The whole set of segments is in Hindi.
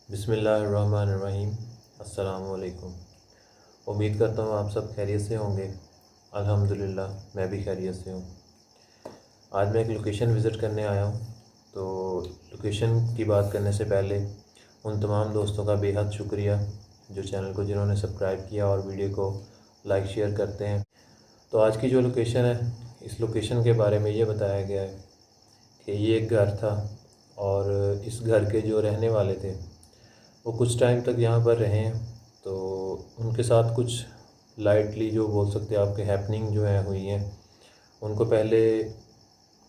बिस्मिल्लाहिर्रहमानिर्रहीम। अस्सलामु अलैकुम। उम्मीद करता हूँ आप सब खैरियत से होंगे। अल्हम्दुलिल्लाह मैं भी खैरियत से हूँ। आज मैं एक लोकेशन विज़िट करने आया हूँ। तो लोकेशन की बात करने से पहले उन तमाम दोस्तों का बेहद शुक्रिया जो चैनल को जिन्होंने सब्सक्राइब किया और वीडियो को लाइक शेयर करते हैं। तो आज की जो लोकेशन है, इस लोकेशन के बारे में ये बताया गया है कि ये एक घर था और इस घर के जो रहने वाले थे वो कुछ टाइम तक यहाँ पर रहे हैं। तो उनके साथ कुछ लाइटली जो बोल सकते हैं आपके हैपनिंग जो है हुई हैं। उनको पहले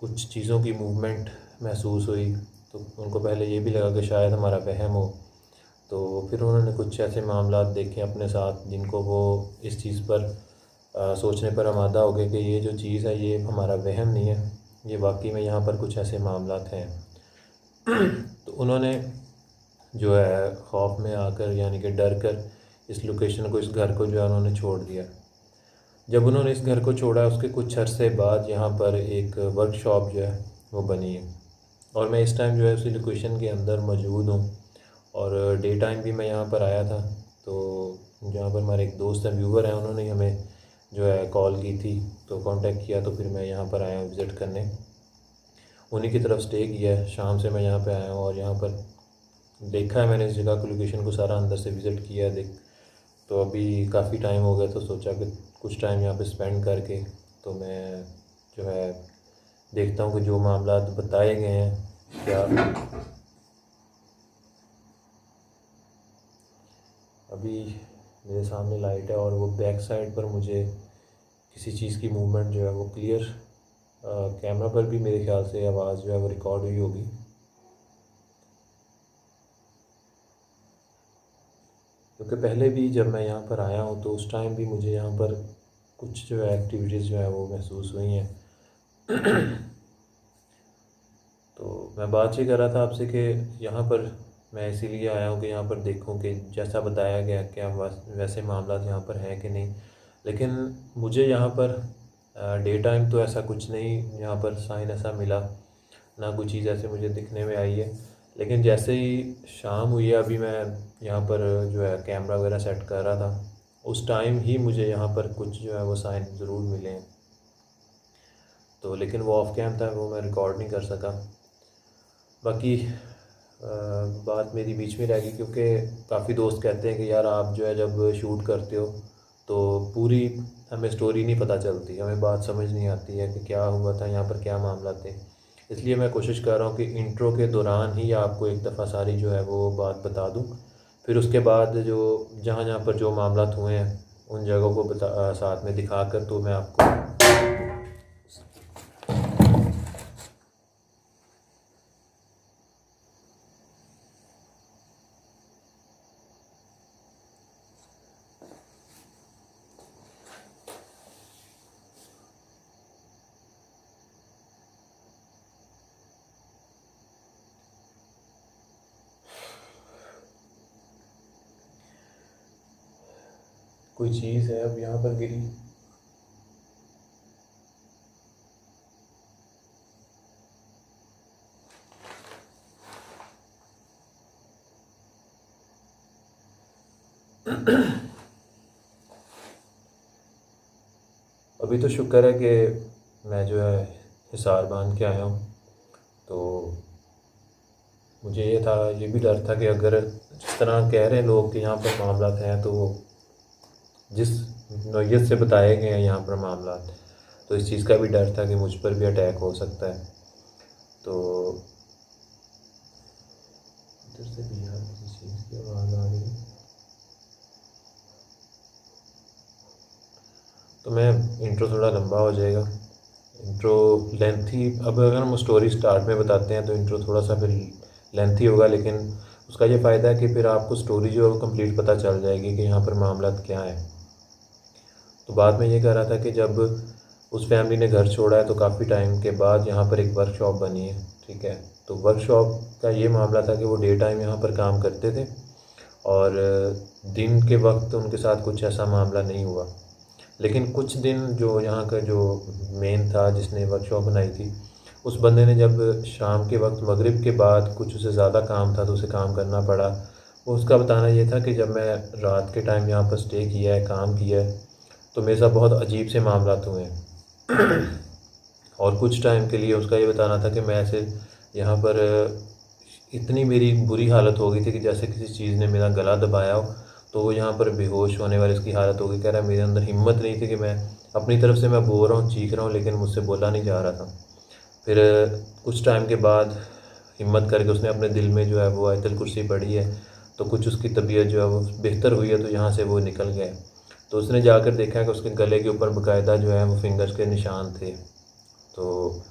कुछ चीज़ों की मूवमेंट महसूस हुई, तो उनको पहले ये भी लगा कि शायद हमारा वहम हो। तो फिर उन्होंने कुछ ऐसे मामलात देखे अपने साथ जिनको वो इस चीज़ पर सोचने पर आमादा हो गए कि ये जो चीज़ है ये हमारा वहम नहीं है, ये वाकई में यहाँ पर कुछ ऐसे मामलात हैं। तो उन्होंने जो है खौफ में आकर यानी कि डर कर इस लोकेशन को, इस घर को जो है उन्होंने छोड़ दिया। जब उन्होंने इस घर को छोड़ा उसके कुछ अरसे बाद यहाँ पर एक वर्कशॉप जो है वो बनी है और मैं इस टाइम जो है उसी लोकेशन के अंदर मौजूद हूँ और डे टाइम भी मैं यहाँ पर आया था। तो जहाँ पर हमारे एक दोस्त हैं, व्यूवर हैं, उन्होंने हमें जो है कॉल की थी तो कांटेक्ट किया, तो फिर मैं यहाँ पर आया हूँ विज़िट करने। उन्हीं की तरफ स्टे किया है। शाम से मैं यहाँ पे आया हूँ और यहाँ पर देखा है मैंने इस जगह को, लोकेशन को सारा अंदर से विज़िट किया है। देख तो अभी काफ़ी टाइम हो गया तो सोचा कि कुछ टाइम यहाँ पे स्पेंड करके तो मैं जो है देखता हूँ कि जो मामला बताए गए हैं क्या। अभी मेरे सामने लाइट है और वो बैक साइड पर मुझे किसी चीज़ की मूवमेंट जो है वो क्लियर कैमरा पर भी मेरे ख्याल से आवाज़ जो है वो रिकॉर्ड हुई होगी। क्योंकि पहले भी जब मैं यहाँ पर आया हूँ तो उस टाइम भी मुझे यहाँ पर कुछ जो है एक्टिविटीज़ जो है वो महसूस हुई हैं। तो मैं बात ये कर रहा था आपसे कि यहाँ पर मैं इसीलिए आया हूँ कि यहाँ पर देखूँ कि जैसा बताया गया क्या वैसे मामला यहाँ पर हैं कि नहीं। लेकिन मुझे यहाँ पर डे टाइम तो ऐसा कुछ नहीं यहाँ पर साइन ऐसा मिला, ना कोई चीज़ ऐसे मुझे दिखने में आई है। लेकिन जैसे ही शाम हुई है, अभी मैं यहाँ पर जो है कैमरा वगैरह सेट कर रहा था, उस टाइम ही मुझे यहाँ पर कुछ जो है वो साइन ज़रूर मिले हैं। तो लेकिन वो ऑफ कैम था, वो मैं रिकॉर्ड नहीं कर सका। बाकी बात मेरी बीच में रह गई क्योंकि काफ़ी दोस्त कहते हैं कि यार आप जो है जब शूट करते हो तो पूरी हमें स्टोरी नहीं पता चलती, हमें बात समझ नहीं आती है कि क्या हुआ था यहाँ पर, क्या मामला थे। इसलिए मैं कोशिश कर रहा हूँ कि इंट्रो के दौरान ही आपको एक दफ़ा सारी जो है वो बात बता दूँ। फिर उसके बाद जो जहाँ जहाँ पर जो मामला हुए हैं उन जगहों को साथ में दिखाकर तो मैं आपको कोई चीज़ है अब यहाँ पर गिरी। अभी तो शुक्र है कि मैं जो है हिसार बांध के आया हूँ। तो मुझे ये था, ये भी डर था कि अगर जिस तरह कह रहे हैं लोग कि यहाँ पर मामला हैं तो जिस नौइयत से बताए गए हैं यहाँ पर मामला, तो इस चीज़ का भी डर था कि मुझ पर भी अटैक हो सकता है। तो इधर से भी यार किसी चीज़ की आवाज़ आ रही है। तो मैं इंट्रो थोड़ा लंबा हो जाएगा, इंट्रो लेंथी। अब अगर हम स्टोरी स्टार्ट में बताते हैं तो इंट्रो थोड़ा सा फिर लेंथी होगा, लेकिन उसका ये फ़ायदा है कि फिर आपको स्टोरी जो है कंप्लीट पता चल जाएगी कि यहाँ पर मामला क्या है। तो बाद में ये कह रहा था कि जब उस फैमिली ने घर छोड़ा है तो काफ़ी टाइम के बाद यहाँ पर एक वर्कशॉप बनी है, ठीक है। तो वर्कशॉप का ये मामला था कि वो डे टाइम यहाँ पर काम करते थे और दिन के वक्त उनके साथ कुछ ऐसा मामला नहीं हुआ। लेकिन कुछ दिन जो यहाँ का जो मेन था जिसने वर्कशॉप बनाई थी, उस बंदे ने जब शाम के वक्त मगरिब के बाद कुछ उसे ज़्यादा काम था तो उसे काम करना पड़ा। उसका बताना ये था कि जब मैं रात के टाइम यहाँ पर स्टे किया है, काम किया है, तो मेरे साथ बहुत अजीब से मामलात हुए हैं। और कुछ टाइम के लिए उसका ये बताना था कि मैं ऐसे यहाँ पर इतनी मेरी बुरी हालत हो गई थी कि जैसे किसी चीज़ ने मेरा गला दबाया हो, तो वो यहाँ पर बेहोश होने वाली इसकी हालत हो गई। कह रहा है मेरे अंदर हिम्मत नहीं थी कि मैं अपनी तरफ से मैं बोल रहा हूँ, चीख रहा हूँ, लेकिन मुझसे बोला नहीं जा रहा था। फिर कुछ टाइम के बाद हिम्मत करके उसने अपने दिल में जो है वो आयतल कुर्सी पढ़ी है, तो कुछ उसकी तबीयत जो है वो बेहतर हुई है, तो यहाँ से वो निकल गया है। तो उसने जाकर देखा कि उसके गले के ऊपर बाकायदा जो है वो फिंगर्स के निशान थे। तो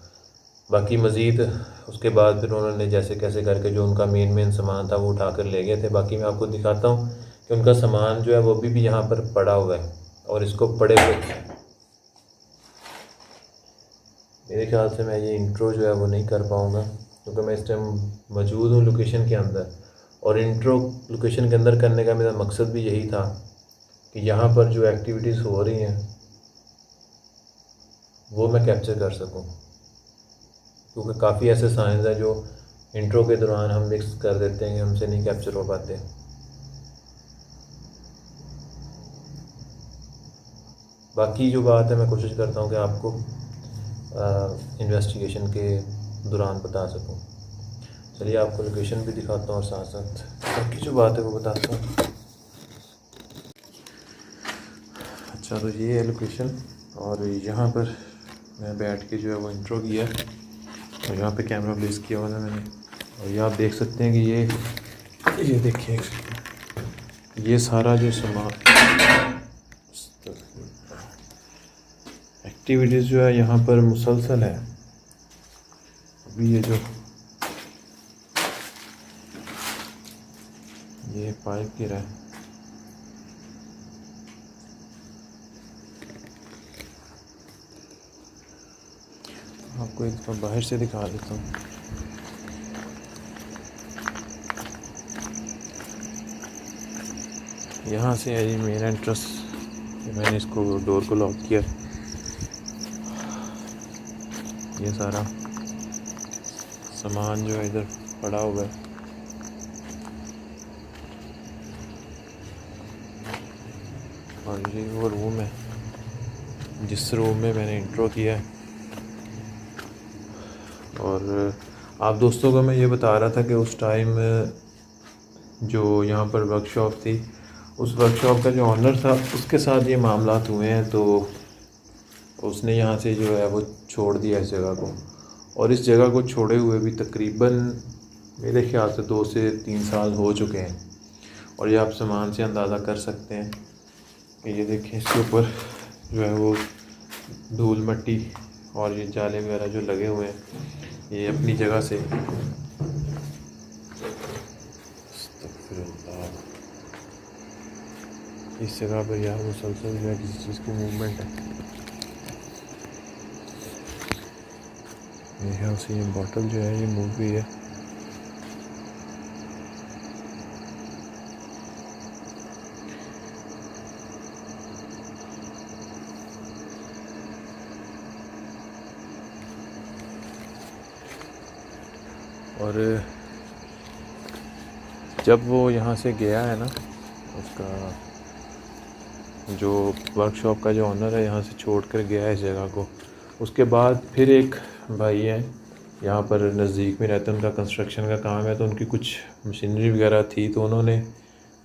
बाकी मज़ीद उसके बाद फिर उन्होंने जैसे कैसे करके जो उनका मेन सामान था वो उठा कर ले गए थे। बाकी मैं आपको दिखाता हूँ कि उनका सामान जो है वो अभी भी यहाँ पर पड़ा हुआ है, और इसको पड़े हुए मेरे ख्याल से मैं ये इंट्रो जो है वो नहीं कर पाऊँगा, क्योंकि मैं इस टाइम मौजूद हूँ लोकेशन के अंदर। और इंट्रो लोकेशन के अंदर करने का मेरा मकसद भी यही था कि यहाँ पर जो एक्टिविटीज़ हो रही हैं वो मैं कैप्चर कर सकूँ, क्योंकि काफ़ी ऐसे साइंस हैं जो इंट्रो के दौरान हम मिक्स कर देते हैं, हमसे नहीं कैप्चर हो पाते। बाकी जो बात है मैं कोशिश करता हूँ कि आपको इन्वेस्टिगेशन के दौरान बता सकूँ। चलिए आपको लोकेशन भी दिखाता हूँ और साथ साथ बाकी जो बात है वो बताता हूँ। अच्छा, तो ये है लोकेशन, और यहाँ पर मैं बैठ के जो है वो इंट्रो किया, और यहाँ पे कैमरा प्लेस किया हुआ था मैंने। और ये आप देख सकते हैं कि ये देखिए, ये सारा जो सामान एक्टिविटीज़ जो है यहाँ पर मुसलसल है। अभी ये पाइप गिरा है, आपको एक दफ़ा बाहर से दिखा देता हूँ। यहाँ से है जी मेन एंट्रेंस। मैंने इसको डोर को लॉक किया। ये सारा सामान जो है इधर पड़ा हुआ है। और ये वो रूम है जिस रूम में मैंने इंट्रो किया है। और आप दोस्तों को मैं ये बता रहा था कि उस टाइम जो यहाँ पर वर्कशॉप थी, उस वर्कशॉप का जो ऑनर था उसके साथ ये मामलात हुए हैं। तो उसने यहाँ से जो है वो छोड़ दिया इस जगह को, और इस जगह को छोड़े हुए भी तकरीबन मेरे ख्याल से 2 से 3 साल हो चुके हैं। और ये आप सामान से अंदाज़ा कर सकते हैं कि ये देखें, इसके ऊपर जो है वो धूल मट्टी और ये जाले वगैरह जो लगे हुए हैं, ये अपनी जगह से इस जगह पर यार मुसलसल जो है किसी चीज़ की मूवमेंट है। मेरे ख्याल से ये बॉटल जो है ये मूव हुई है। और जब वो यहाँ से गया है ना, उसका जो वर्कशॉप का जो ऑनर है यहाँ से छोड़ कर गया है इस जगह को, उसके बाद फिर एक भाई हैं यहाँ पर नज़दीक में रहते हैं, उनका कंस्ट्रक्शन का काम है, तो उनकी कुछ मशीनरी वगैरह थी, तो उन्होंने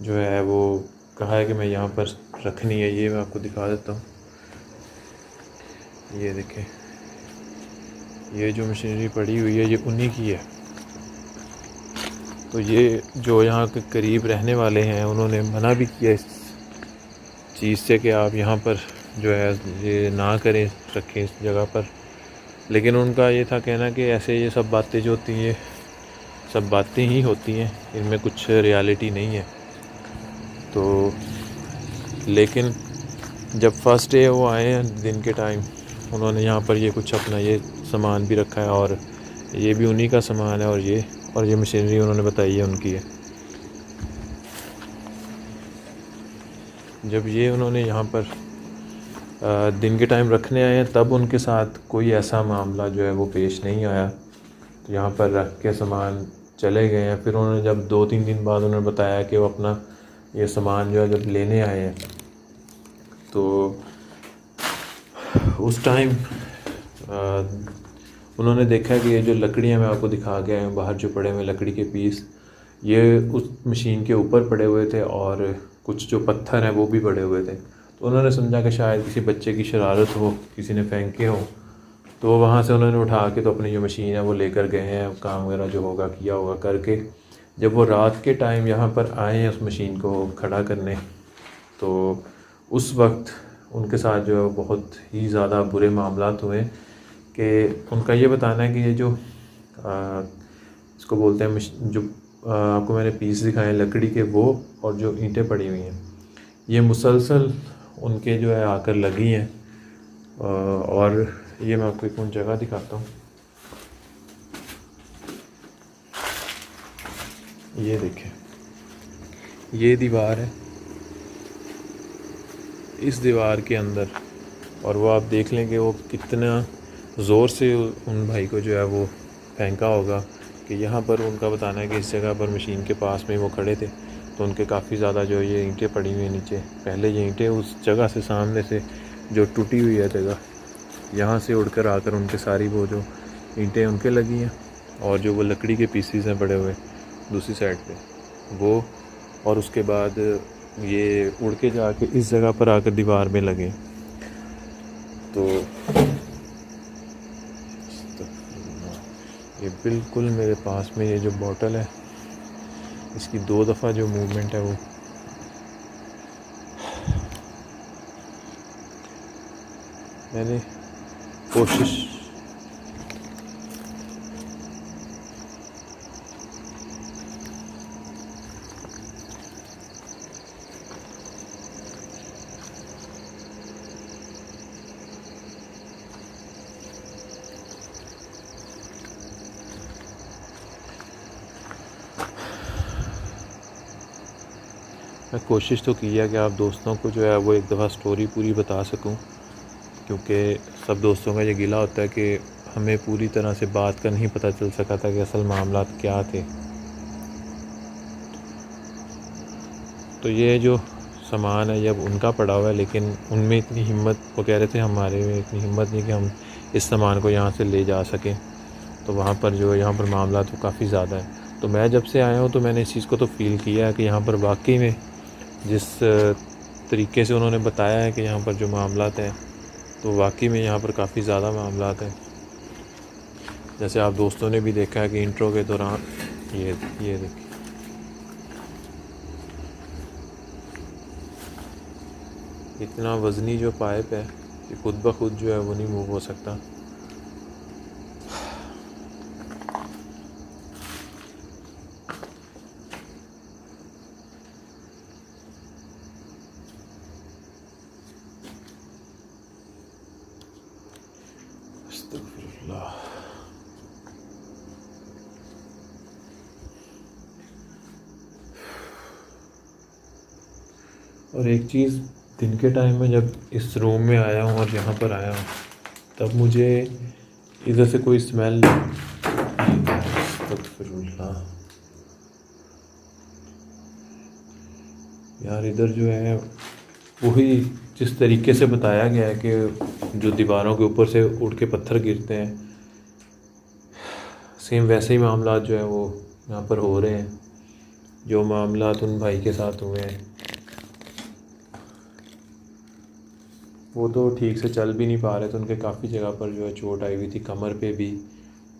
जो है वो कहा है कि मैं यहाँ पर रखनी है। ये मैं आपको दिखा देता हूँ। ये देखें, ये जो मशीनरी पड़ी हुई है ये उन्हीं की है। तो ये जो यहाँ के करीब रहने वाले हैं उन्होंने मना भी किया इस चीज़ से कि आप यहाँ पर जो है ये ना करें, रखें इस जगह पर। लेकिन उनका ये था कहना कि ऐसे ये सब बातें जो होती हैं ये सब बातें ही होती हैं, इनमें कुछ रियलिटी नहीं है। तो लेकिन जब फर्स्ट डे वो आए हैं दिन के टाइम, उन्होंने यहाँ पर ये कुछ अपना ये सामान भी रखा है, और ये भी उन्हीं का सामान है, और ये मशीनरी उन्होंने बताई है उनकी है। जब ये उन्होंने यहाँ पर दिन के टाइम रखने आए हैं, तब उनके साथ कोई ऐसा मामला जो है वो पेश नहीं आया। तो यहाँ पर रख के सामान चले गए हैं। फिर उन्होंने जब 2-3 दिन बाद उन्होंने बताया कि वो अपना ये सामान जो है जब लेने आए हैं, तो उस टाइम उन्होंने देखा कि ये जो लकड़ियाँ मैं आपको दिखा के आया हूँ बाहर जो पड़े हुए लकड़ी के पीस, ये उस मशीन के ऊपर पड़े हुए थे और कुछ जो पत्थर हैं वो भी पड़े हुए थे। तो उन्होंने समझा कि शायद किसी बच्चे की शरारत हो, किसी ने फेंके हो, तो वहाँ से उन्होंने उठा के तो अपनी जो मशीन है वो लेकर गए हैं, काम वगैरह जो होगा किया होगा करके। जब वो रात के टाइम यहाँ पर आए हैं उस मशीन को खड़ा करने, तो उस वक्त उनके साथ जो है बहुत ही ज़्यादा बुरे मामलात हुए कि उनका ये बताना है कि ये जो इसको बोलते हैं जो आपको मैंने पीस दिखाए लकड़ी के, वो और जो ईंटें पड़ी हुई हैं ये मुसलसल उनके जो है आकर लगी हैं। और ये मैं आपको एक जगह दिखाता हूँ। ये देखें, ये दीवार है, इस दीवार के अंदर, और वो आप देख लें कि वो कितना ज़ोर से उन भाई को जो है वो फेंका होगा कि यहाँ पर उनका बताना है कि इस जगह पर मशीन के पास में वो खड़े थे, तो उनके काफ़ी ज़्यादा जो ये ईंटें पड़ी हुई हैं नीचे। पहले ये ईंटें उस जगह से सामने से जो टूटी हुई है जगह, यहाँ से उड़कर आकर उनके सारी वो जो ईंटें उनके लगी हैं, और जो वो लकड़ी के पीसीज हैं पड़े हुए दूसरी साइड पे वो, और उसके बाद ये उड़ के जाके इस जगह पर आकर दीवार में लगे। तो ये बिल्कुल मेरे पास में ये जो बोतल है, इसकी 2 दफ़ा जो मूवमेंट है वो मैंने कोशिश तो की है कि आप दोस्तों को जो है वो एक दफ़ा स्टोरी पूरी बता सकूं, क्योंकि सब दोस्तों का ये गिला होता है कि हमें पूरी तरह से बात का नहीं पता चल सका था कि असल मामला क्या थे। तो ये जो सामान है जब उनका पड़ा हुआ है, लेकिन उनमें इतनी हिम्मत, वो कह रहे थे हमारे में इतनी हिम्मत नहीं कि हम इस सामान को यहाँ से ले जा सकें। तो वहाँ पर जो यहाँ पर मामला तो काफ़ी ज़्यादा है। तो मैं जब से आया हूँ तो मैंने इस चीज़ को तो फ़ील किया है कि यहाँ पर वाकई में जिस तरीके से उन्होंने बताया है कि यहाँ पर जो मामलात हैं, तो वाकई में यहाँ पर काफ़ी ज़्यादा मामलात हैं। जैसे आप दोस्तों ने भी देखा है कि इंट्रो के दौरान ये देखिए, इतना वज़नी जो पाइप है कि खुद ब खुद जो है वो नहीं मूव हो सकता। अस्तगफिरुल्लाह। और एक चीज़, दिन के टाइम में जब इस रूम में आया हूँ और यहाँ पर आया हूँ, तब मुझे इधर से कोई स्मेल, अस्तगफिरुल्लाह यार, इधर जो है वही जिस तरीके से बताया गया है कि जो दीवारों के ऊपर से उड़ के पत्थर गिरते हैं, सेम वैसे ही मामला जो है वो यहाँ पर हो रहे हैं जो मामला उन भाई के साथ हुए हैं। वो तो ठीक से चल भी नहीं पा रहे थे, उनके काफ़ी जगह पर जो है चोट आई हुई थी, कमर पे भी,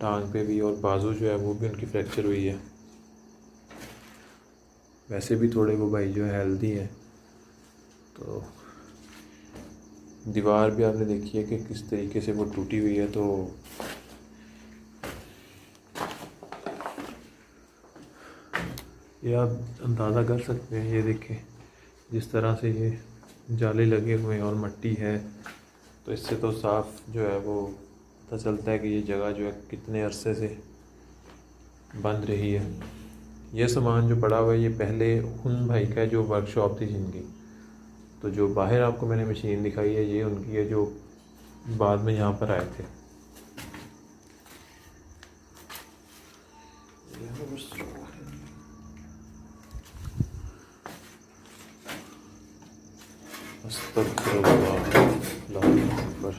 टांग पे भी, और बाजू जो है वो भी उनकी फ्रैक्चर हुई है। वैसे भी थोड़े वो भाई जो है हेल्दी है। तो दीवार भी आपने देखी है कि किस तरीके से वो टूटी हुई है। तो ये आप अंदाज़ा कर सकते हैं, ये देखें जिस तरह से ये जाले लगे हुए हैं और मट्टी है, तो इससे तो साफ जो है वो पता चलता है कि ये जगह जो है कितने अरसे से बंद रही है। ये सामान जो पड़ा हुआ है ये पहले उन भाई का जो वर्कशॉप थी जिनकी, तो जो बाहर आपको मैंने मशीन दिखाई है ये उनकी है जो बाद में यहाँ पर आए थे। अस्तगफिरुल्लाह, अल्लाहु अकबर।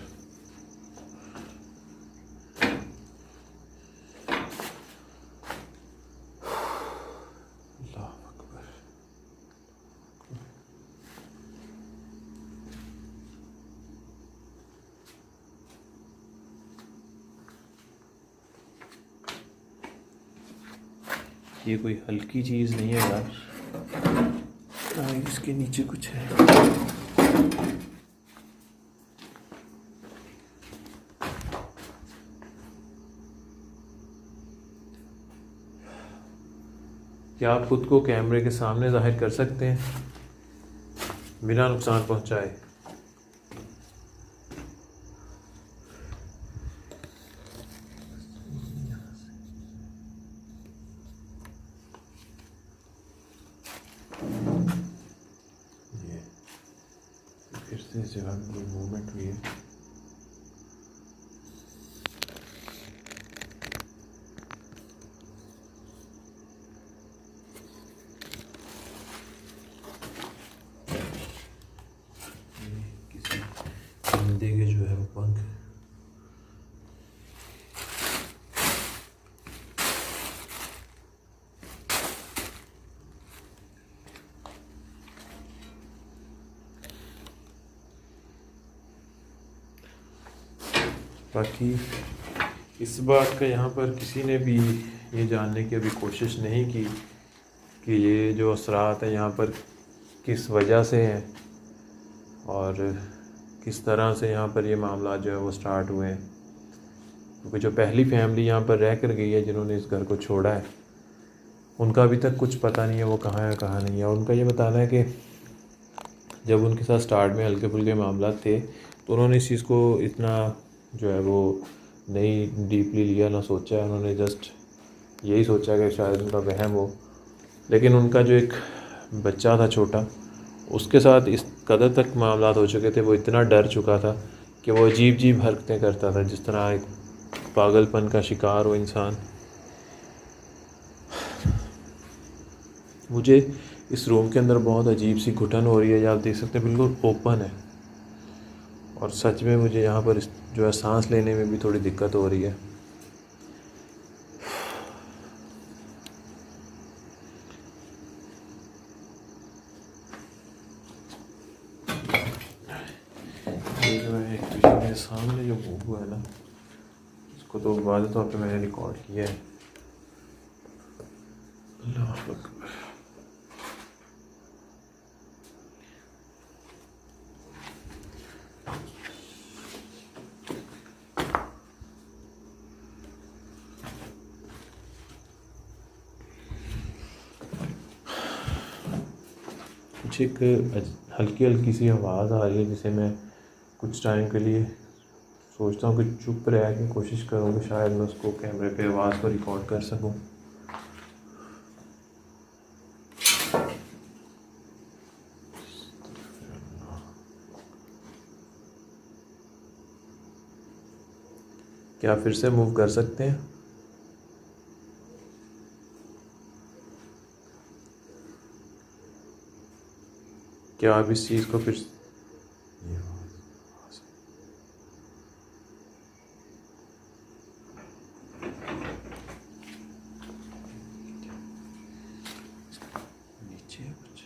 ये कोई हल्की चीज़ नहीं है यार। इसके नीचे कुछ है। क्या आप खुद को कैमरे के सामने जाहिर कर सकते हैं बिना नुकसान पहुंचाए? फिर से इस जगह में कोई मूवमेंट हुई है। किसी बंदे के जो है वो पंख। बाकी इस बात का यहाँ पर किसी ने भी ये जानने की अभी कोशिश नहीं की कि ये जो असरात हैं यहाँ पर किस वजह से हैं और किस तरह से यहाँ पर ये मामला जो है वो स्टार्ट हुए हैं। क्योंकि जो पहली फैमिली यहाँ पर रह कर गई है जिन्होंने इस घर को छोड़ा है, उनका अभी तक कुछ पता नहीं है वो कहाँ है कहाँ नहीं है। उनका ये बताना है कि जब उनके साथ स्टार्ट में हल्के फुल्के मामला थे तो उन्होंने इस चीज़ को इतना जो है वो नहीं डीपली लिया, ना सोचा है। उन्होंने जस्ट यही सोचा कि शायद उनका वहम हो। लेकिन उनका जो एक बच्चा था छोटा, उसके साथ इस कदर तक मामला हो चुके थे, वो इतना डर चुका था कि वो अजीब अजीब हरकतें करता था, जिस तरह एक पागलपन का शिकार हो इंसान। मुझे इस रूम के अंदर बहुत अजीब सी घुटन हो रही है, आप देख सकते हैं बिल्कुल ओपन है। और सच में मुझे यहाँ पर जो है सांस लेने में भी थोड़ी दिक्कत हो रही है। ये जो है एक पीछे मेरे सामने जो मूव हुआ है ना, इसको तो वाज़ेह तौर पे मैंने रिकॉर्ड किया है। अल्लाह अकबर। कुछ एक हल्की हल्की सी आवाज़ आ रही है जिसे मैं कुछ टाइम के लिए सोचता हूँ कि चुप रह के कोशिश करूँ कि शायद मैं उसको कैमरे पे आवाज़ को रिकॉर्ड कर सकूँ। क्या फिर से मूव कर सकते हैं? क्या आप इस चीज़ को फिर नीचे है कुछ?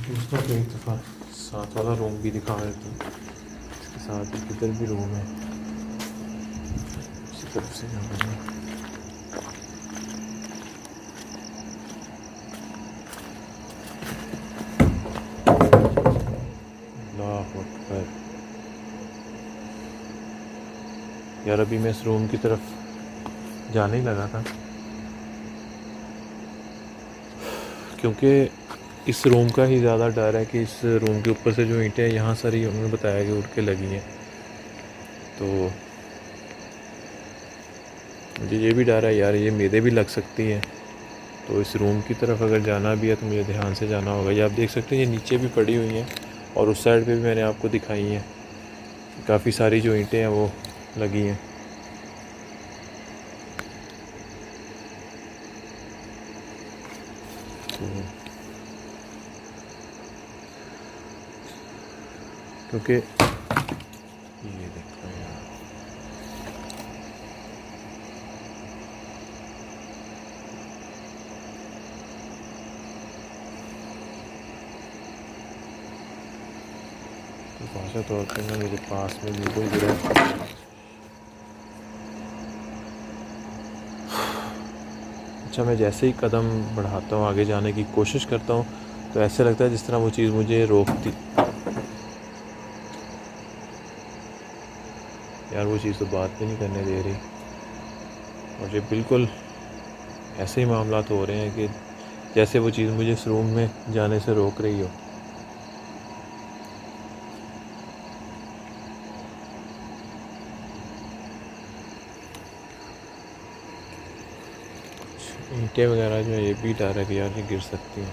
दूसरा तो एक दफ़ा साथ वाला रूम भी दिखा देता हूँ। इसके साथ ही इधर भी रूम है, इसी तरफ से जाना है। अल्लाह अकबर। यार अभी मैं इस रूम की तरफ जाने ही लगा था, क्योंकि इस रूम का ही ज़्यादा डर है कि इस रूम के ऊपर से जो ईंटें हैं यहाँ सारी उन्होंने बताया कि उड़ के लगी हैं। तो मुझे ये भी डर है यार, ये मेरे भी लग सकती हैं। तो इस रूम की तरफ अगर जाना भी है तो मुझे ध्यान से जाना होगा। ये आप देख सकते हैं ये नीचे भी पड़ी हुई हैं और उस साइड पे भी मैंने आपको दिखाई हैं, काफ़ी सारी जो ईंटें हैं वो लगी हैं। तो क्योंकि ये देखो यार, तो भाषा तौर पर ना मेरे पास में बिल्कुल गिरा। अच्छा, मैं जैसे ही कदम बढ़ाता हूँ, आगे जाने की कोशिश करता हूँ, तो ऐसे लगता है जिस तरह वो चीज़ मुझे रोकती। यार वो चीज़ तो बात भी नहीं करने दे रही और ये बिल्कुल ऐसे ही मामलात हो रहे हैं कि जैसे वो चीज़ मुझे इस रूम में जाने से रोक रही हो। ईंटें वगैरह जो है ये भी डर है कि यार ये गिर सकती हैं।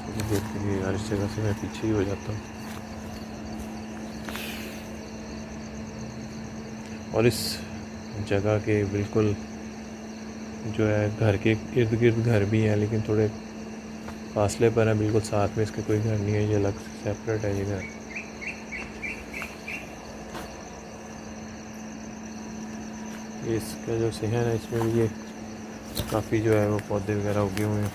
ये देखिए यार, इस जगह से मैं पीछे ही हो जाता हूँ। और इस जगह के बिल्कुल जो है घर के इर्द गिर्द घर भी हैं, लेकिन थोड़े फासले पर हैं, बिल्कुल साथ में इसके कोई घर नहीं है, ये अलग सेपरेट है ये घर। ये इसका जो सहन है इसमें भी ये काफ़ी जो है वो पौधे वगैरह उगे हुए हैं।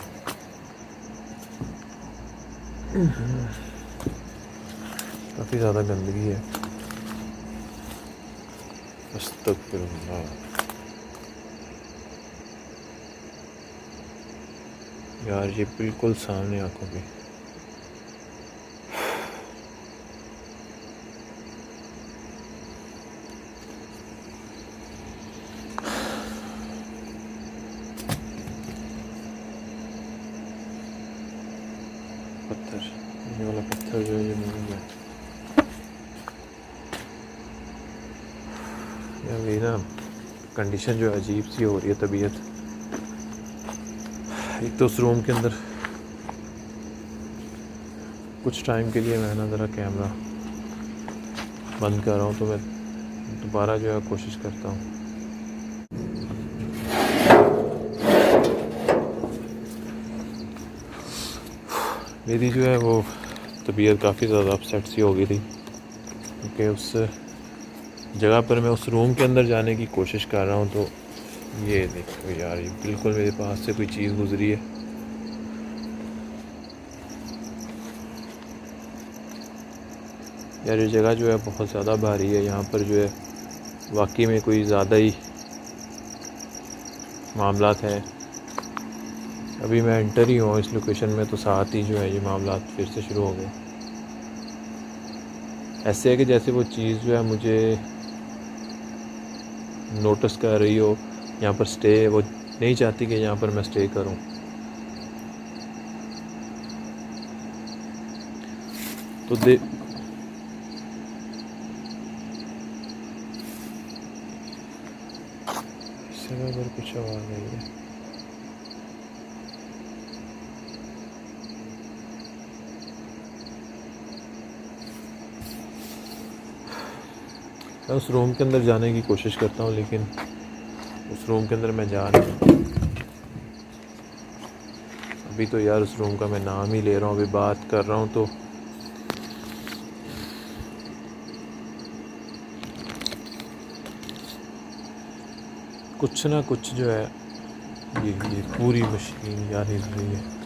काफ़ी ज़्यादा गंदगी है। अस्तगफिरुल्लाह। यार ये बिल्कुल सामने आंखों के। पत्थर, ये वाला पत्थर जो है ये नहीं है यार। ये ना कंडीशन जो अजीब सी हो रही है तबीयत। एक तो उस रूम के अंदर कुछ टाइम के लिए मैं ना ज़रा कैमरा बंद कर रहा हूँ, तो मैं दोबारा जो है कोशिश करता हूँ। मेरी जो है वो तबीयत काफ़ी ज़्यादा अपसेट सी हो गई थी, क्योंकि उस जगह पर मैं उस रूम के अंदर जाने की कोशिश कर रहा हूँ। तो ये देखो यार, ये बिल्कुल मेरे पास से कोई चीज़ गुजरी है। यार ये जगह जो है बहुत ज़्यादा भारी है, यहाँ पर जो है वाकई में कोई ज़्यादा ही मामलात हैं। अभी मैं एंटर ही हूँ इस लोकेशन में, तो साथ ही जो है ये मामलात फिर से शुरू हो गए। ऐसे है कि जैसे वो चीज़ जो है मुझे नोटिस कर रही हो, यहाँ पर स्टे वो नहीं चाहती कि यहाँ पर मैं स्टे करूँ। तो इस जगह पर कुछ आवाज़ नहीं है। मैं उस रूम के अंदर जाने की कोशिश करता हूँ, लेकिन उस रूम के अंदर मैं जा नहीं। अभी तो यार उस रूम का मैं नाम ही ले रहा हूँ, अभी बात कर रहा हूँ तो कुछ ना कुछ जो है ये पूरी मशीन यार हिल रही है।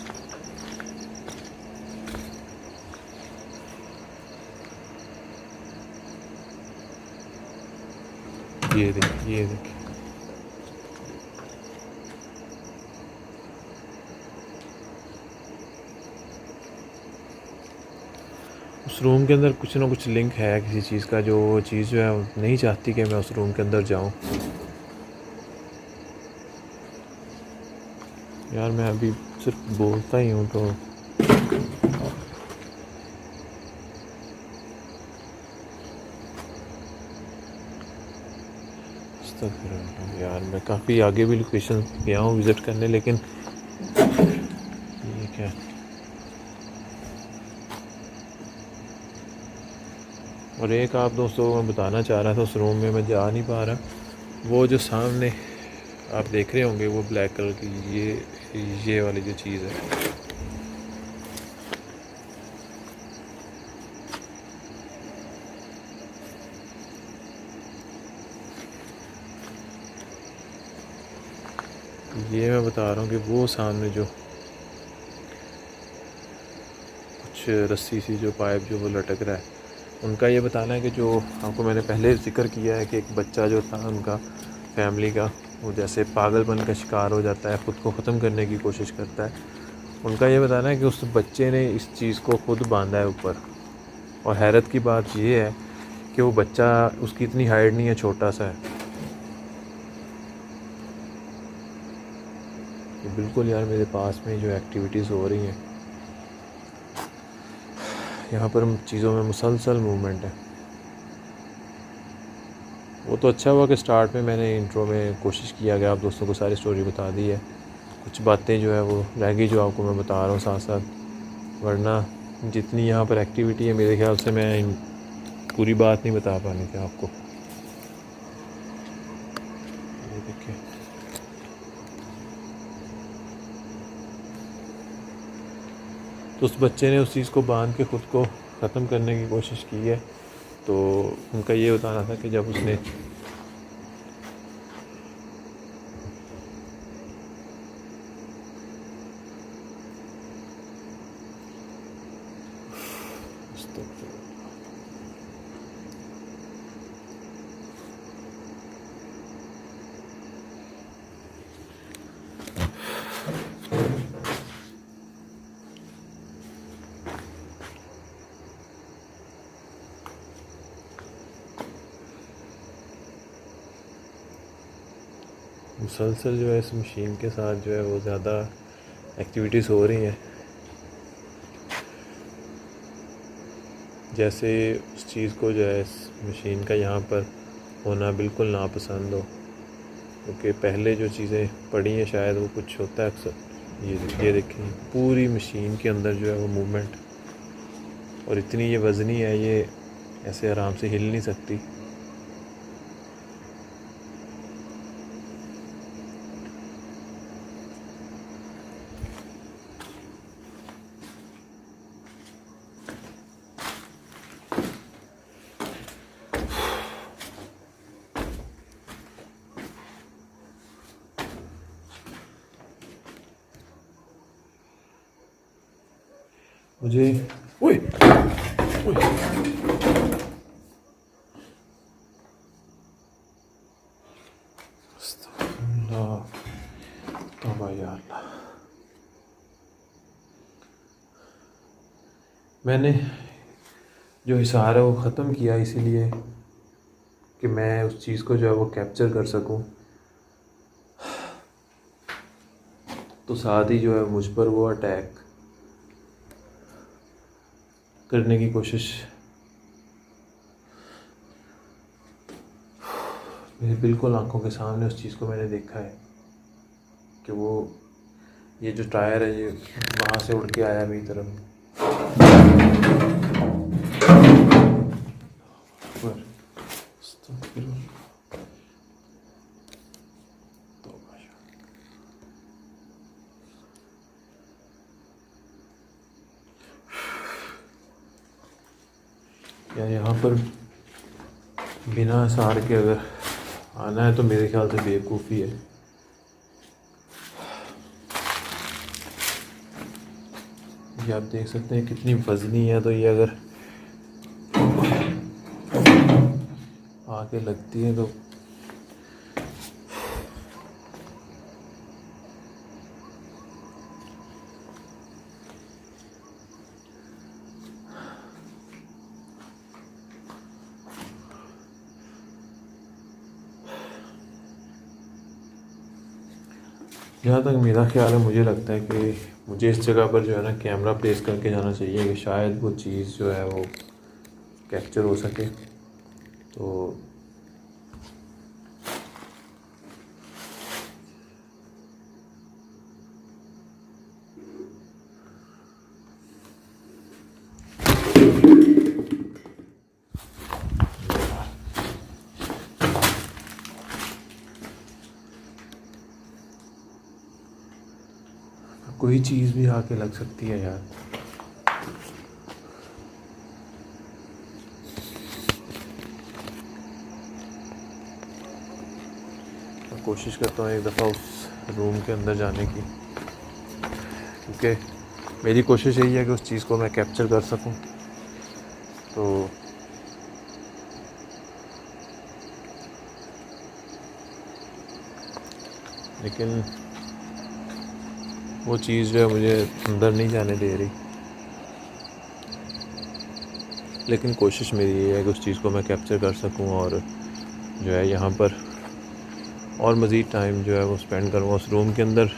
ये देखिए, ये देखिए, उस रूम के अंदर कुछ ना कुछ लिंक है किसी चीज़ का, जो चीज़ जो है नहीं चाहती कि मैं उस रूम के अंदर जाऊं। यार मैं अभी सिर्फ बोलता ही हूँ तो अस्तगफिरुल्लाह यार, मैं काफ़ी आगे भी लोकेशन गया हूँ विज़िट करने, लेकिन ये क्या। और एक आप दोस्तों को मैं बताना चाह रहा था, उस रूम में मैं जा नहीं पा रहा। वो जो सामने आप देख रहे होंगे वो ब्लैक कलर की ये वाली जो चीज़ है, ये मैं बता रहा हूँ कि वो सामने जो कुछ रस्सी सी जो पाइप जो वो लटक रहा है, उनका ये बताना है कि जो आपको मैंने पहले जिक्र किया है कि एक बच्चा जो था उनका फैमिली का, वो जैसे पागलपन का शिकार हो जाता है, ख़ुद को ख़त्म करने की कोशिश करता है। उनका ये बताना है कि उस बच्चे ने इस चीज़ को खुद बांधा है ऊपर। और हैरत की बात ये है कि वो बच्चा, उसकी इतनी हाइट नहीं है, छोटा सा है। ये बिल्कुल यार मेरे पास में जो एक्टिविटीज़ हो रही हैं, यहाँ पर चीज़ों में मुसलसल मूवमेंट है। वो तो अच्छा हुआ कि स्टार्ट में मैंने इंट्रो में कोशिश किया कि आप दोस्तों को सारी स्टोरी बता दी है। कुछ बातें जो है वो रह गई जो आपको मैं बता रहा हूँ साथ साथ, वरना जितनी यहाँ पर एक्टिविटी है मेरे ख्याल से मैं पूरी बात नहीं बता पानी थी आपको। ये देखिए, तो उस बच्चे ने उस चीज़ को बांध के ख़ुद को ख़त्म करने की कोशिश की है। तो उनका ये बताना था कि जब उसने मुसलसल जो है इस मशीन के साथ जो है वो ज़्यादा एक्टिविटीज़ हो रही हैं, जैसे उस चीज़ को जो है इस मशीन का यहाँ पर होना बिल्कुल नापसंद हो, क्योंकि पहले जो चीज़ें पड़ी हैं शायद वो कुछ होता है अक्सर। ये देखें, पूरी मशीन के अंदर जो है वो मूवमेंट, और इतनी ये वज़नी है, ये ऐसे आराम से हिल नहीं सकती। मुझे ओए ओए अस्तगफिरुल्लाह, तौबा या अल्लाह। मैंने जो हिसार है वो ख़त्म किया इसीलिए कि मैं उस चीज़ को जो है वो कैप्चर कर सकूं, तो साथ ही जो है मुझ पर वो अटैक करने की कोशिश, मेरे बिल्कुल आंखों के सामने उस चीज़ को मैंने देखा है कि वो ये जो टायर है ये वहाँ से उड़ के आया मेरी तरफ। यार यहाँ पर बिना हिसार के अगर आना है तो मेरे ख्याल से बेवकूफ़ी है। ये आप देख सकते हैं कितनी वज़नी है, तो ये अगर आके लगती है तो जहाँ तक मेरा ख्याल है, मुझे लगता है कि मुझे इस जगह पर जो है ना कैमरा प्लेस करके जाना चाहिए कि शायद वो चीज़ जो है वो कैप्चर हो सके। तो कोई चीज़ भी आके लग सकती है यार। मैं कोशिश करता हूँ एक दफ़ा उस रूम के अंदर जाने की, क्योंकि मेरी कोशिश यही है कि उस चीज़ को मैं कैप्चर कर सकूं। तो लेकिन वो चीज़ जो है मुझे अंदर नहीं जाने दे रही, लेकिन कोशिश मेरी ये है कि उस चीज़ को मैं कैप्चर कर सकूं और जो है यहाँ पर और मज़ीद टाइम जो है वो स्पेंड करूँ। उस रूम के अंदर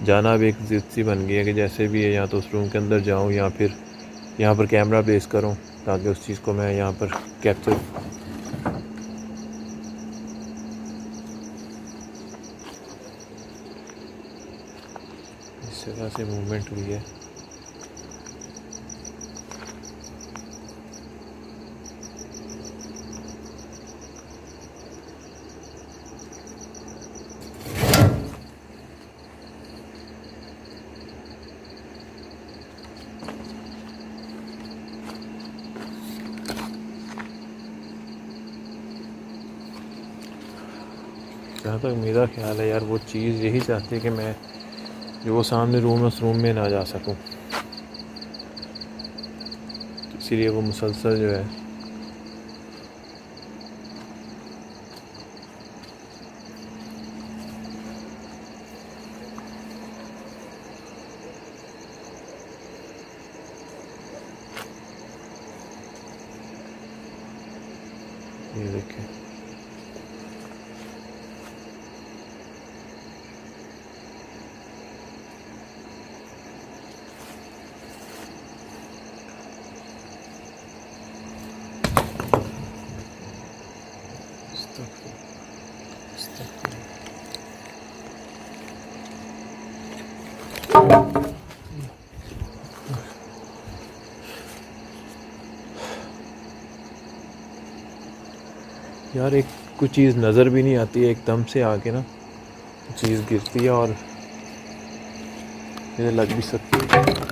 जाना भी एक ज़िद सी बन गई है कि जैसे भी है या तो उस रूम के अंदर जाऊँ या फिर यहाँ पर कैमरा प्लेस करूँ ताकि उस चीज़ को मैं यहाँ पर कैप्चर। इस तरह से मूवमेंट हुई है। जहाँ तक मेरा ख्याल है यार, वो चीज़ यही चाहती है कि मैं जो वो सामने रूम है उस रूम में ना जा सकूं, इसीलिए वो मुसलसल जो है ये देखें। यार एक कुछ चीज़ नज़र भी नहीं आती है, एकदम से आके ना चीज़ गिरती है और मुझे लग भी सकती है।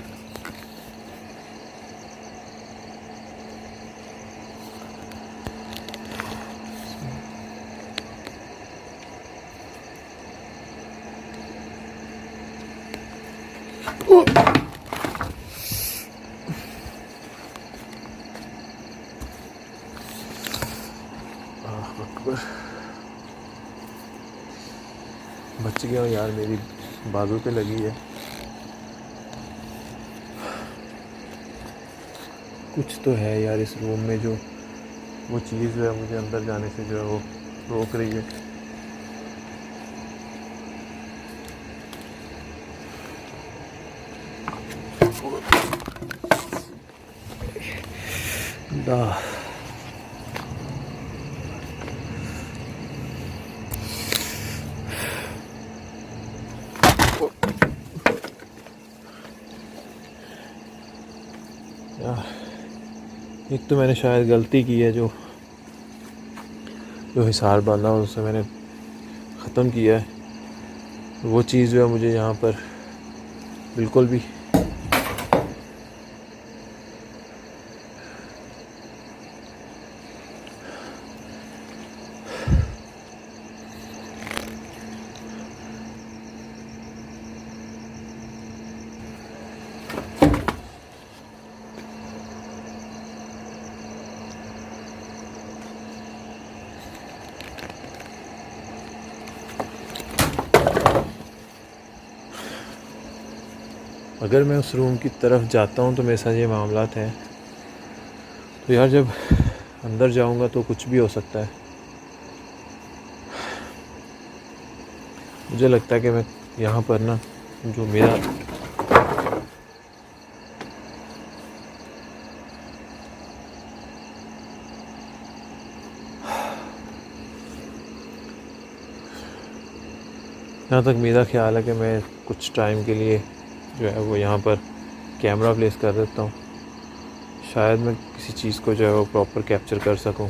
बच गया हूँ यार, मेरी बाजू पे लगी है। कुछ तो है यार इस रूम में जो वो चीज़ जो है मुझे अंदर जाने से जो है वो रोक रही है। एक तो मैंने शायद गलती की है, जो हिसार बांधा उसे मैंने ख़त्म किया है। वो चीज़ जो है मुझे यहाँ पर बिल्कुल भी अगर मैं उस रूम की तरफ जाता हूँ तो मेरे साथ ये मामलात हैं। तो यार जब अंदर जाऊँगा तो कुछ भी हो सकता है। मुझे लगता है कि मैं यहाँ पर ना जो मेरा जहाँ तक मेरा ख्याल है कि मैं कुछ टाइम के लिए जो है वो यहाँ पर कैमरा प्लेस कर देता हूँ, शायद मैं किसी चीज़ को जो है वो प्रॉपर कैप्चर कर सकूँ।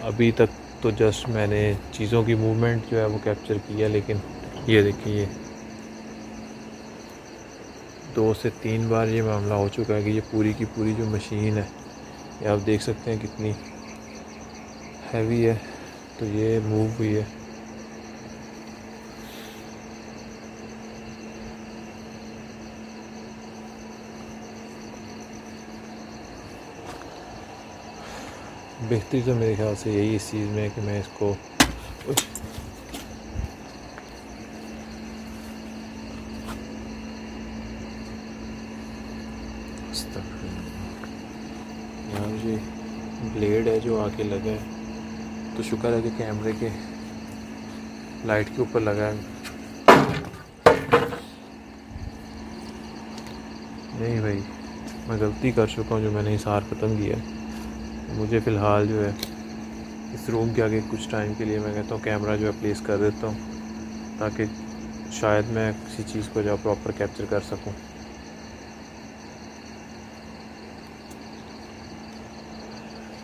अभी तक तो जस्ट मैंने चीज़ों की मूवमेंट जो है वो कैप्चर की है, लेकिन ये देखिए 2 से 3 बार ये मामला हो चुका है कि ये पूरी की पूरी जो मशीन है ये आप देख सकते हैं कितनी हैवी है, तो ये मूव हुई है। बेहतरी तो मेरे ख्याल से यही इस चीज़ में है कि मैं इसको यहाँ ये ब्लेड है जो आके लगा है, तो शुक्र है कि कैमरे के लाइट के ऊपर लगा है। नहीं भाई, मैं गलती कर चुका हूँ जो मैंने हिसार ख़त्म किया। मुझे फ़िलहाल जो है इस रूम के आगे कुछ टाइम के लिए मैं कहता हूँ कैमरा जो है प्लेस कर देता हूँ, ताकि शायद मैं किसी चीज़ को जो प्रॉपर कैप्चर कर सकूँ।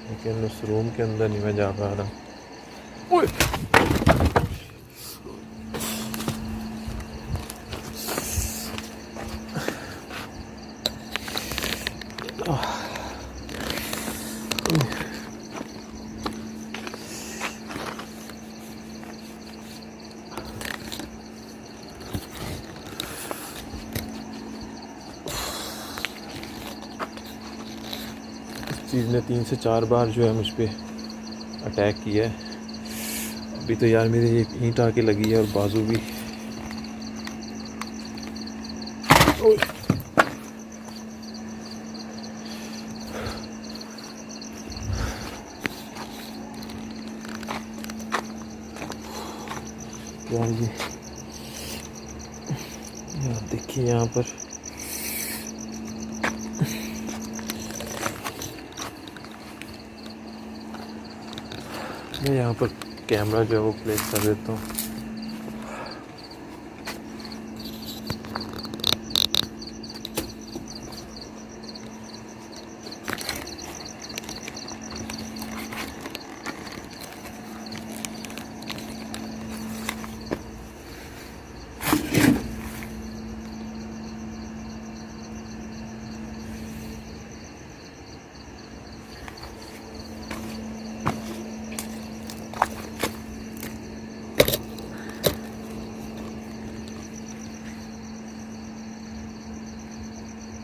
लेकिन उस रूम के अंदर नहीं मैं जा पा रहा। चीज़ ने 3 से 4 बार जो है मुझ पे अटैक किया है। अभी तो यार मेरे एक ईंट आके लगी है और बाजू भी। यार देखिए यहाँ पर मैं यहाँ पर कैमरा जो है वो प्लेस कर देता हूँ।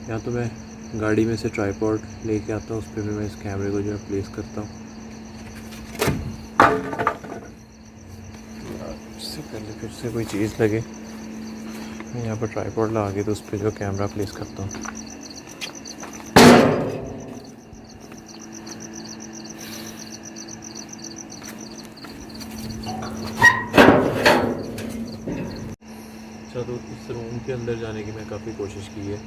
या तो मैं गाड़ी में से ट्राइपॉड लेके आता हूँ, उस पर भी मैं इस कैमरे को जो है प्लेस करता हूँ। इससे पहले फिर से कोई चीज़ लगे, मैं यहाँ पर ट्राइपॉड लगा के तो उस पर जो कैमरा प्लेस करता हूँ। अच्छा, तो इस रूम के अंदर जाने की मैं काफ़ी कोशिश की है,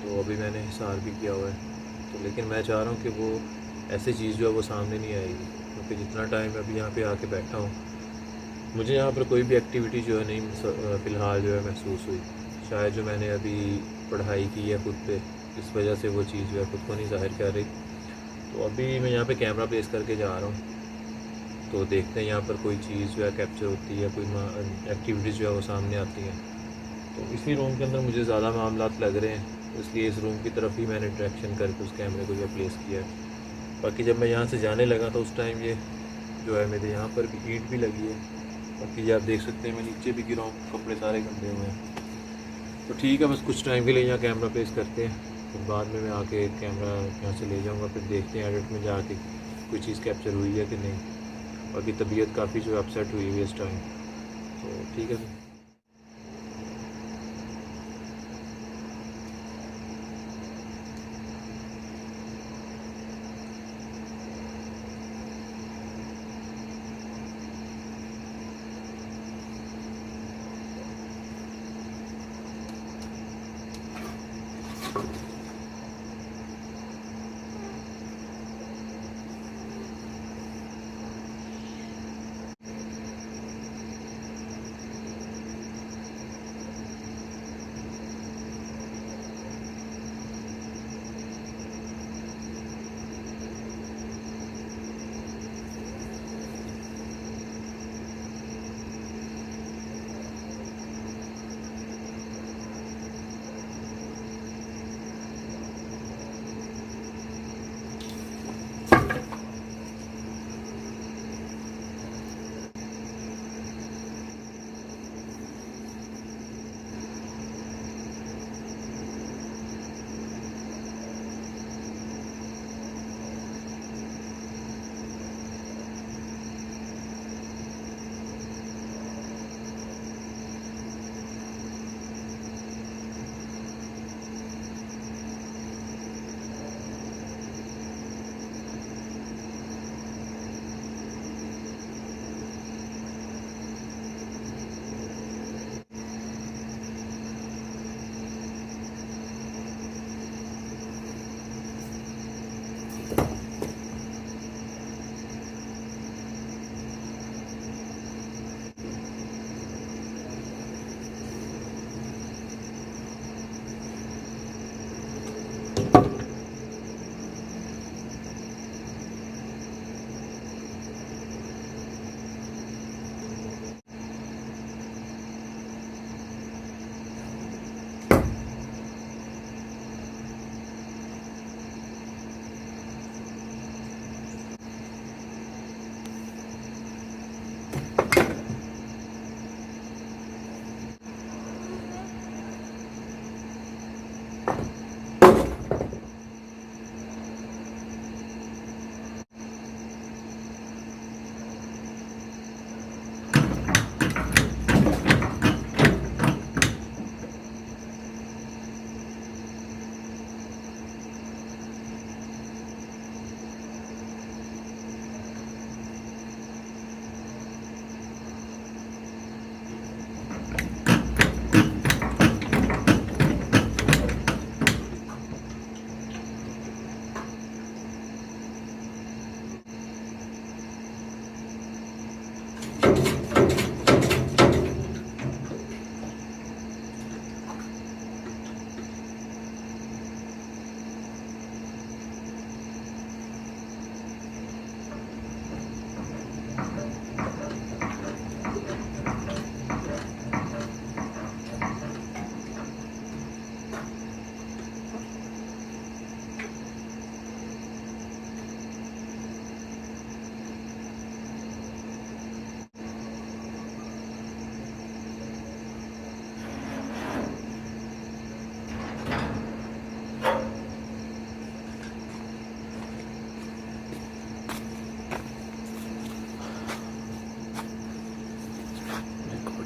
तो अभी मैंने हिसार भी किया हुआ है, तो लेकिन मैं चाह रहा हूँ कि वो ऐसी चीज़ जो है वो सामने नहीं आएगी, क्योंकि जितना टाइम अभी यहाँ पे आके बैठा हूँ मुझे यहाँ पर कोई भी एक्टिविटी जो है नहीं फ़िलहाल जो है महसूस हुई। शायद जो मैंने अभी पढ़ाई की है खुद पे, इस वजह से वो चीज़ जो है खुद को नहीं ज़ाहिर कर रही। तो अभी मैं यहाँ पे कैमरा प्लेस करके जा रहा हूँ, तो देखते हैं यहाँ पर कोई चीज़ जो है कैप्चर होती है, कोई एक्टिविटीज़ जो है वो सामने आती हैं। तो इसी रूम के अंदर मुझे ज़्यादा मामलात लग रहे हैं, इसलिए इस रूम की तरफ ही मैंने डायरेक्शन करके उस कैमरे को जो प्लेस किया है। बाकी जब मैं यहाँ से जाने लगा तो उस टाइम ये जो है मेरे यहाँ पर भी ईंट भी लगी है। बाकी ये आप देख सकते हैं मैं नीचे भी गिरा हूँ, कपड़े सारे गंदे हुए हैं। तो ठीक है, बस कुछ टाइम के लिए यहाँ कैमरा प्लेस करते हैं, फिर बाद में मैं आके कैमरा यहाँ से ले जाऊँगा, फिर देखते हैं एडिट में जाके कोई चीज़ कैप्चर हुई है कि नहीं। बाकी तबीयत काफ़ी जो अपसेट हुई है इस टाइम, तो ठीक है।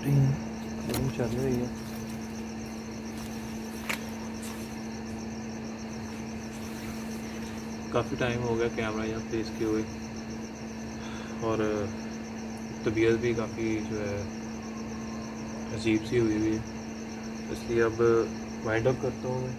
स्क्रीन चल रही है। काफ़ी टाइम हो गया कैमरा यहाँ प्लेस किए हुए, और तबीयत भी काफ़ी जो है अजीब सी हुई हुई है, इसलिए अब वाइंड अप करता हूँ मैं।